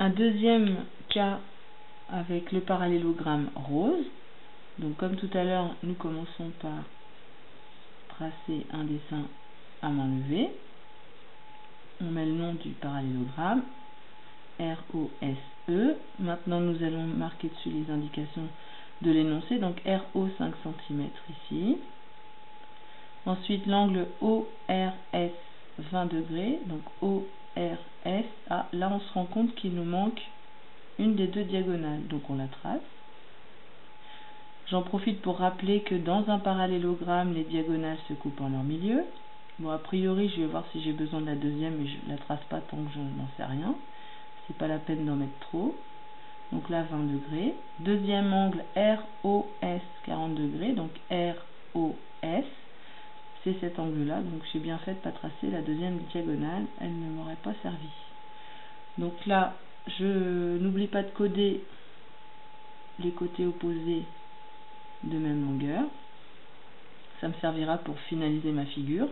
un deuxième cas avec le parallélogramme rose. Donc comme tout à l'heure, nous commençons par tracer un dessin à main levée. On met le nom du parallélogramme, ROSE. Maintenant, nous allons marquer dessus les indications de l'énoncé, donc RO 5 cm ici. Ensuite, l'angle ORS 20 degrés, donc ORS. Ah, là, on se rend compte qu'il nous manque une des deux diagonales, donc on la trace. J'en profite pour rappeler que dans un parallélogramme, les diagonales se coupent en leur milieu. Bon, a priori, je vais voir si j'ai besoin de la deuxième, mais je ne la trace pas tant que je n'en sais rien. C'est pas la peine d'en mettre trop. Donc là, 20 degrés. Deuxième angle, ROS 40 degrés, donc ROS, c'est cet angle-là. Donc j'ai bien fait de ne pas tracer la deuxième diagonale, elle ne m'aurait pas servi. Donc là, je n'oublie pas de coder les côtés opposés de même longueur. Ça me servira pour finaliser ma figure.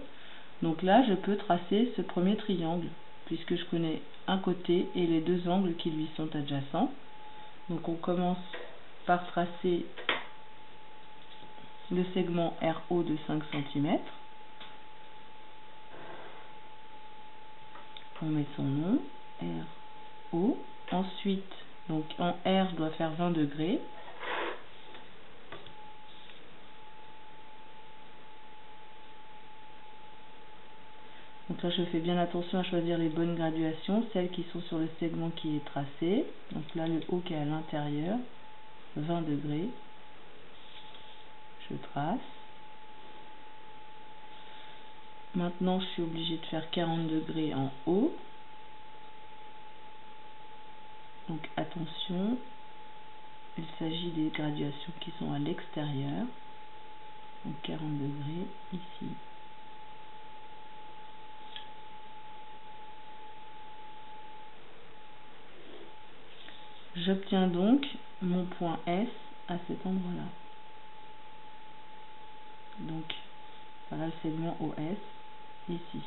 Donc là, je peux tracer ce premier triangle, puisque je connais un côté et les deux angles qui lui sont adjacents. Donc on commence par tracer le segment RO de 5 cm. On met son nom, RO. Ensuite, donc en R, je dois faire 20 degrés. Donc là, je fais bien attention à choisir les bonnes graduations, celles qui sont sur le segment qui est tracé. Donc là, le haut qui est à l'intérieur, 20 degrés. Je trace. Maintenant, je suis obligée de faire 40 degrés en haut. Donc attention, il s'agit des graduations qui sont à l'extérieur. Donc 40 degrés ici. J'obtiens donc mon point S à cet endroit-là. Donc, voilà le segment OS, ici.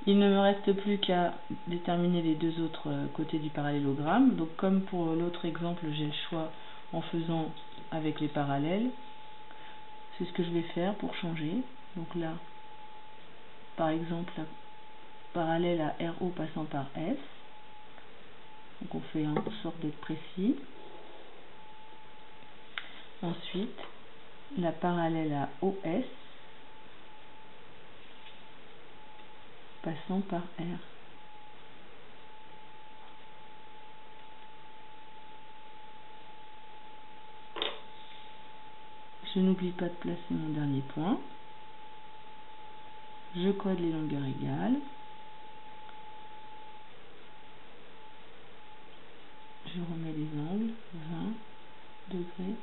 Il ne me reste plus qu'à déterminer les deux autres côtés du parallélogramme. Donc, comme pour l'autre exemple, j'ai le choix en faisant avec les parallèles. C'est ce que je vais faire pour changer. Donc là, par exemple, la parallèle à RO passant par S. Donc on fait en sorte d'être précis. Ensuite, la parallèle à OS passant par R. Je n'oublie pas de placer mon dernier point. Je code les longueurs égales. Je remets les angles, 20 degrés,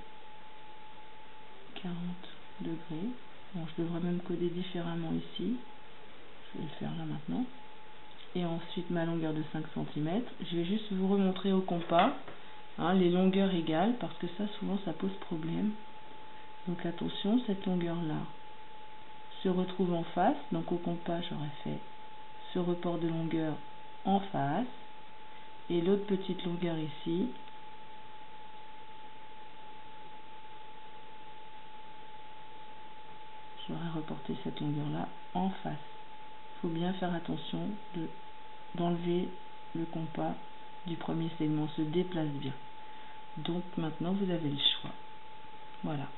40 degrés. Bon, je devrais même coder différemment ici. Je vais le faire là maintenant. Et ensuite ma longueur de 5 cm. Je vais juste vous remontrer au compas les longueurs égales, parce que ça souvent ça pose problème. Donc attention, cette longueur là se retrouve en face. Donc au compas j'aurais fait ce report de longueur en face. Et l'autre petite longueur ici, j'aurais reporté cette longueur là en face. Il faut bien faire attention d'enlever le compas du premier segment, se déplace bien. Donc maintenant vous avez le choix. Voilà.